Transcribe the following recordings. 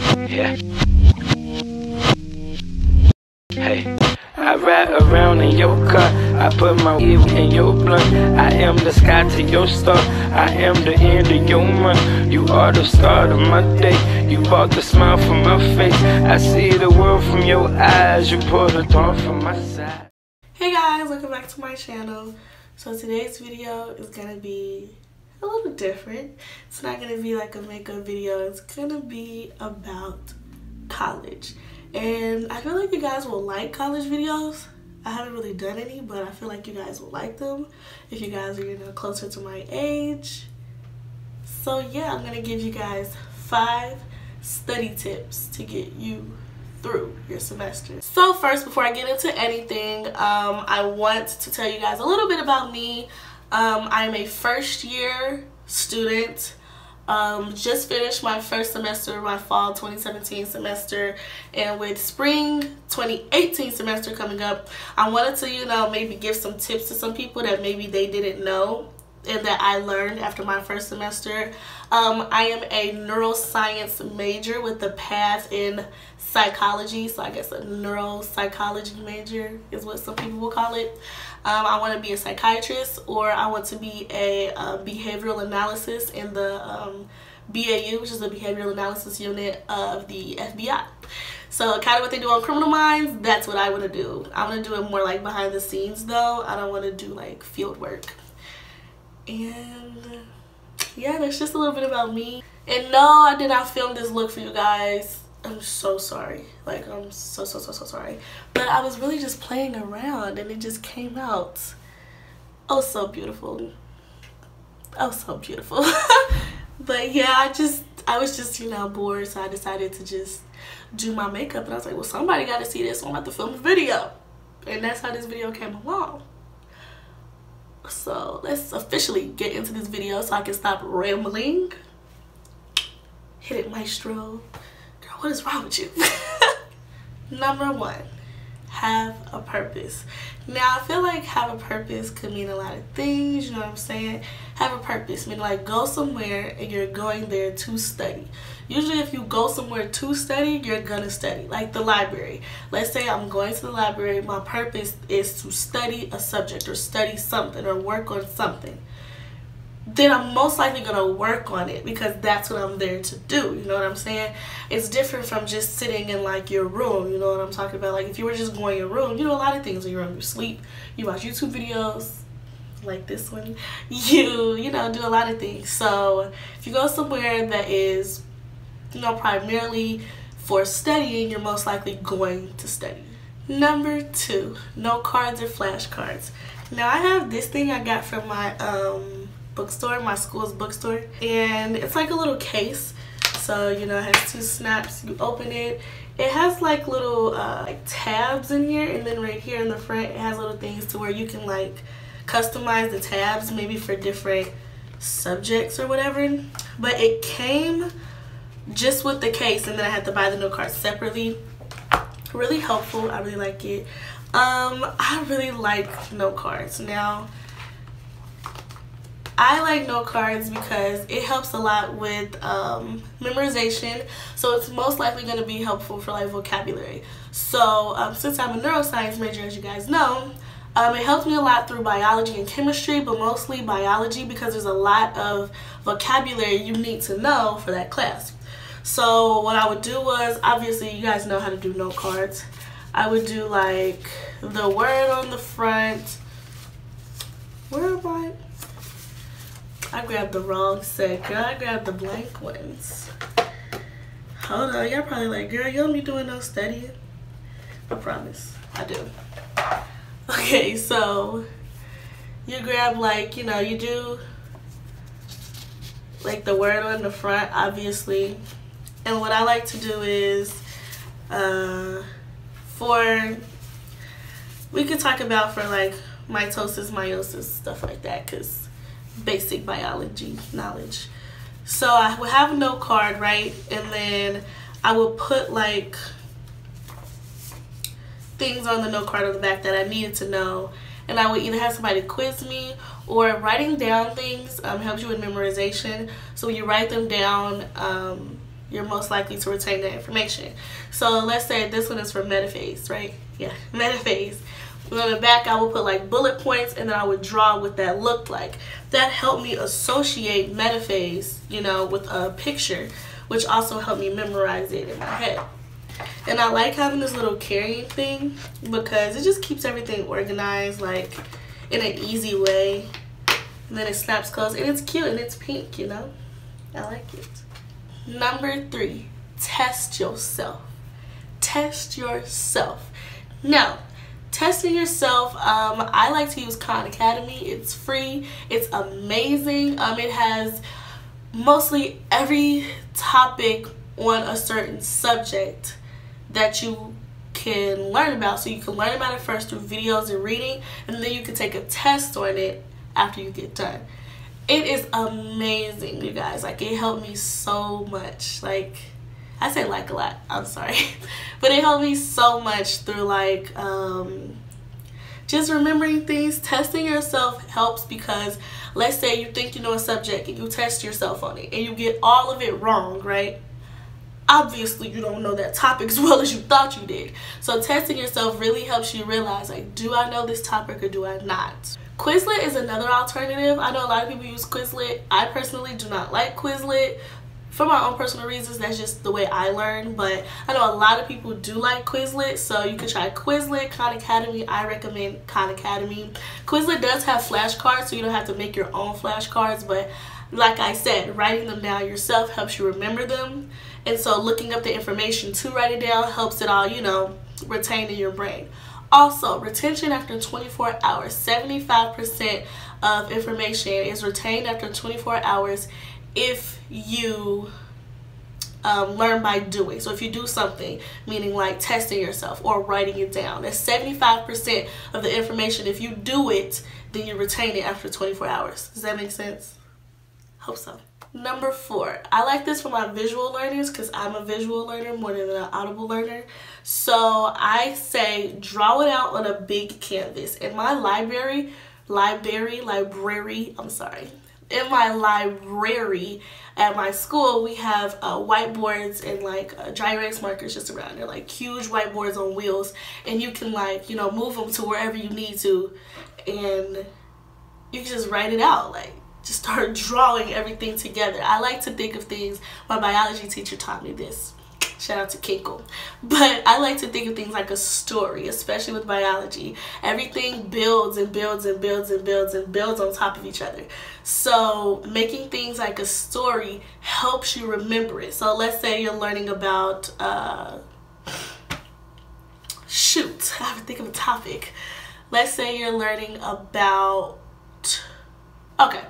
Yeah. Hey, I ride around in your car, I put my weed in your blunt. I am the sky to your star, I am the end of your month. You are the start of my day, you brought the smile from my face. I see the world from your eyes, you pull the thought from my side. Hey guys, welcome back to my channel. So today's video is gonna be a little different. It's not gonna be like a makeup video, it's gonna be about college. And I feel like you guys will like college videos. I haven't really done any, but I feel like you guys will like them if you guys are, closer to my age. So yeah, I'm gonna give you guys 5 study tips to get you through your semester. So first, before I get into anything, I want to tell you guys a little bit about me. I'm a first year student. Just finished my first semester, my fall 2017 semester, and with spring 2018 semester coming up, I wanted to, maybe give some tips to some people that maybe they didn't know and that I learned after my first semester. I am a neuroscience major with a path in psychology, so I guess a neuropsychology major is what some people will call it. I want to be a psychiatrist, or I want to be a behavioral analysis in the BAU, which is the behavioral analysis unit of the FBI. So kind of what they do on Criminal Minds, that's what I want to do. I want to do it more like behind the scenes though. I don't want to do like field work. And yeah, that's just a little bit about me. And no, I did not film this look for you guys. I'm so sorry. Like, I'm so sorry. But I was really just playing around and it just came out oh so beautiful. Oh so beautiful. But yeah, I was just bored, so I decided to just do my makeup, and I was like, well, somebody got to see this, so I'm about to film a video. And that's how this video came along. So let's officially get into this video so I can stop rambling. Hit it, maestro. Girl, what is wrong with you? Number 1, have a purpose. Now, I feel like have a purpose could mean a lot of things, you know what I'm saying? Have a purpose, meaning like go somewhere and you're going there to study. Usually if you go somewhere to study, you're gonna study, like the library. Let's say I'm going to the library, my purpose is to study a subject or study something or work on something. Then I'm most likely gonna work on it because that's what I'm there to do, you know what I'm saying? It's different from just sitting in like your room, you know what I'm talking about? Like if you were just going in your room, you do a lot of things in your room. You sleep, you watch YouTube videos like this one, you do a lot of things. So if you go somewhere that is primarily for studying, you're most likely going to study. Number 2, no cards or flashcards. Now I have this thing I got from my bookstore, my school's bookstore, and it's like a little case. So it has 2 snaps. You open it, it has like little like tabs in here, and then right here in the front it has little things to where you can like customize the tabs maybe for different subjects or whatever. But it came just with the case, and then I had to buy the note cards separately. Really helpful. I really like it. I really like note cards. Now I like note cards because it helps a lot with memorization, so it's most likely going to be helpful for like vocabulary. So since I'm a neuroscience major, as you guys know, it helps me a lot through biology and chemistry, but mostly biology because there's a lot of vocabulary you need to know for that class. So what I would do was, obviously you guys know how to do note cards. I would do like the word on the front. Where am I? I grabbed the wrong set, girl. I grabbed the blank ones. Hold on, y'all probably like, girl, you don't be doing no studying. I promise, I do. Okay, so you grab like, you do like the word on the front, obviously. And what I like to do is, we could talk about for like mitosis, meiosis, stuff like that, because basic biology knowledge. So I would have a note card, right? And then I will put like things on the note card on the back that I needed to know, and I would either have somebody quiz me, or writing down things helps you with memorization. So when you write them down, you're most likely to retain that information. So let's say this one is for metaphase, right? Yeah, metaphase. And on the back, I would put like bullet points, and then I would draw what that looked like. That helped me associate metaphase, you know, with a picture, which also helped me memorize it in my head. And I like having this little carrying thing because it just keeps everything organized, like in an easy way. And then it snaps closed, and it's cute, and it's pink, you know? I like it. Number 3, test yourself. Test yourself. Now, testing yourself, I like to use Khan Academy. It's free. It's amazing. It has mostly every topic on a certain subject that you can learn about. So you can learn about it first through videos and reading, and then you can take a test on it after you get done. It is amazing, you guys. Like, it helped me so much. Like, I say like a lot, I'm sorry. But it helped me so much through like just remembering things. Testing yourself helps because let's say you think you know a subject and you test yourself on it and you get all of it wrong, right? Obviously you don't know that topic as well as you thought you did. So testing yourself really helps you realize, like, do I know this topic or do I not? Quizlet is another alternative. I know a lot of people use Quizlet. I personally do not like Quizlet. For my own personal reasons, that's just the way I learn, but I know a lot of people do like Quizlet, so you can try Quizlet, Khan Academy. I recommend Khan Academy. Quizlet does have flashcards, so you don't have to make your own flashcards, but like I said, writing them down yourself helps you remember them, and so looking up the information to write it down helps it all, you know, retain in your brain. Also, retention after 24 hours. 75% of information is retained after 24 hours if you learn by doing. So if you do something, meaning like testing yourself or writing it down, that's 75% of the information. If you do it, then you retain it after 24 hours. Does that make sense? Hope so. Number 4, I like this for my visual learners because I'm a visual learner more than an audible learner. So I say draw it out on a big canvas. In my library, in my library at my school, we have whiteboards and like dry erase markers just around. They're like huge whiteboards on wheels, and you can, like, you know, move them to wherever you need to, and you can just write it out, like just start drawing everything together. I like to think of things, my biology teacher taught me this, shout out to Kinkle, but I like to think of things like a story, especially with biology. Everything builds and builds and builds and builds and builds on top of each other. So making things like a story helps you remember it. So let's say you're learning about shoot, I have to think of a topic. Let's say you're learning about, okay,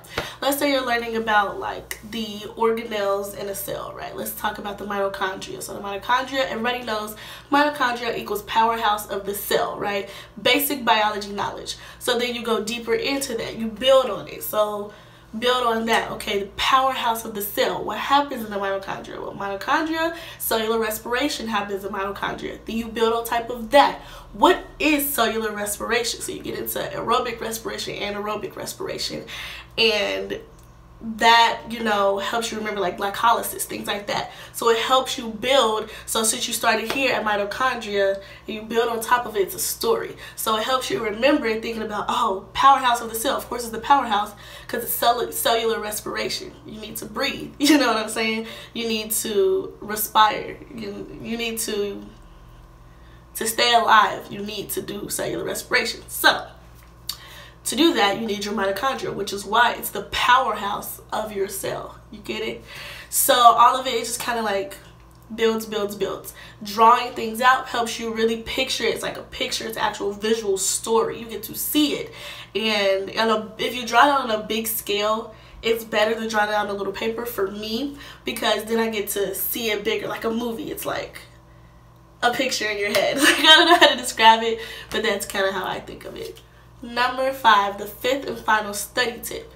let's say you're learning about like the organelles in a cell, right? Let's talk about the mitochondria. So the mitochondria, everybody knows mitochondria equals powerhouse of the cell, right? Basic biology knowledge. So then you go deeper into that, you build on it. So build on that. Okay, the powerhouse of the cell. What happens in the mitochondria? Well, mitochondria, cellular respiration happens in mitochondria. Then you build on top of that. What is cellular respiration? So you get into aerobic respiration, anaerobic respiration, and that, you know, helps you remember like glycolysis, things like that. So it helps you build. So since you started here at mitochondria and you build on top of it, it's a story. So it helps you remember and thinking about, oh, powerhouse of the cell. Of course it's the powerhouse because it's cellular respiration. You need to breathe. You know what I'm saying? You need to respire. You need to stay alive. You need to do cellular respiration. So to do that, you need your mitochondria, which is why it's the powerhouse of your cell. You get it? So all of it is just kind of like builds, builds, builds. Drawing things out helps you really picture it. It's like a picture. It's actual visual story. You get to see it. And if you draw it on a big scale, it's better than drawing it on a little paper for me, because then I get to see it bigger, like a movie. It's like a picture in your head. Like, I don't know how to describe it, but that's kind of how I think of it. Number 5, the 5th and final study tip.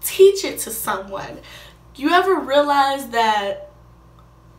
Teach it to someone. You ever realize that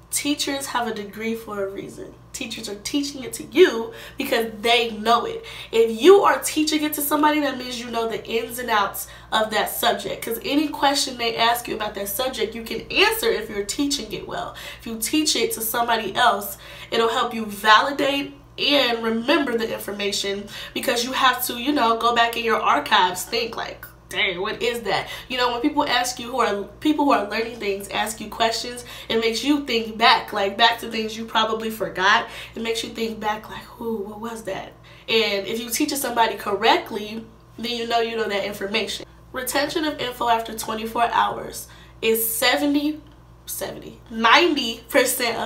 teachers have a degree for a reason? teachers are teaching it to you because they know it. If you are teaching it to somebody, that means you know the ins and outs of that subject, because any question they ask you about that subject, you can answer if you're teaching it well. If you teach it to somebody else, it'll help you validate and remember the information, because you have to, you know, go back in your archives, think like, dang, what is that? You know, when people ask you, people who are learning things ask you questions, it makes you think back, like back to things you probably forgot. It makes you think back like, ooh, what was that? And if you teach somebody correctly, then you know that information. Retention of info after 24 hours is 90%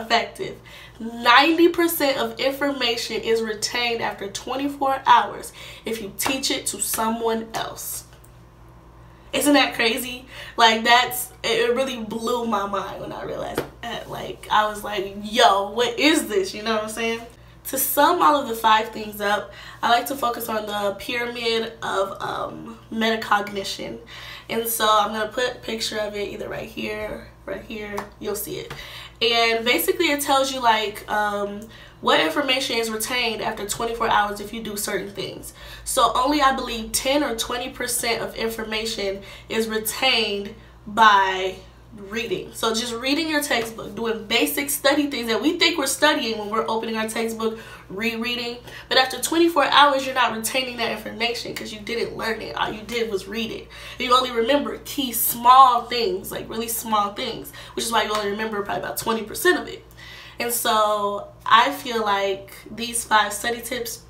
effective. 90% of information is retained after 24 hours if you teach it to someone else. Isn't that crazy? Like, it really blew my mind when I realized that. Like, I was like, yo, what is this? You know what I'm saying? To sum all of the 5 things up, I like to focus on the pyramid of metacognition. And so I'm going to put a picture of it either right here, you'll see it. And basically it tells you like what information is retained after 24 hours if you do certain things. So only, I believe, 10 or 20% of information is retained by reading. So just reading your textbook, doing basic study things that we think we're studying when we're opening our textbook, rereading. But after 24 hours, you're not retaining that information because you didn't learn it. All you did was read it. And you only remember key small things, like really small things, which is why you only remember probably about 20% of it. And so I feel like these 5 study tips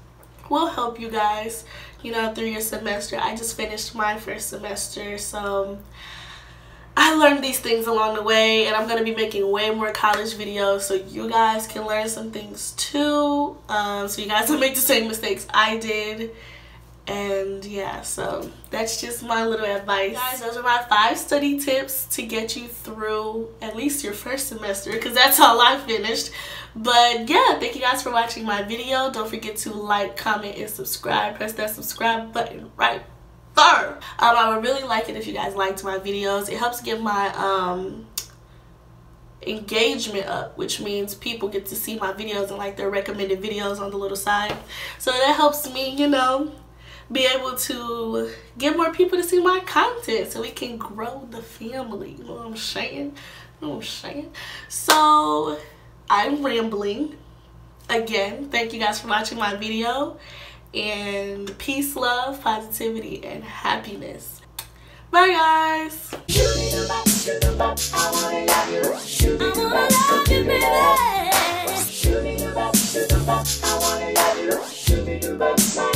will help you guys, you know, through your semester. I just finished my first semester, so I learned these things along the way, and I'm going to be making way more college videos so you guys can learn some things too, so you guys don't make the same mistakes I did. And yeah, so that's just my little advice. Guys, those are my 5 study tips to get you through at least your first semester, because that's all I finished. But yeah, thank you guys for watching my video. Don't forget to like, comment, and subscribe. Press that subscribe button right there. I would really like it if you guys liked my videos. It helps get my engagement up, which means people get to see my videos and like their recommended videos on the little side. So that helps me, you know, be able to get more people to see my content so we can grow the family. You know what I'm saying? You know what I'm saying? So I'm rambling again. Thank you guys for watching my video, and peace, love, positivity, and happiness. Bye guys. I wanna love you, baby.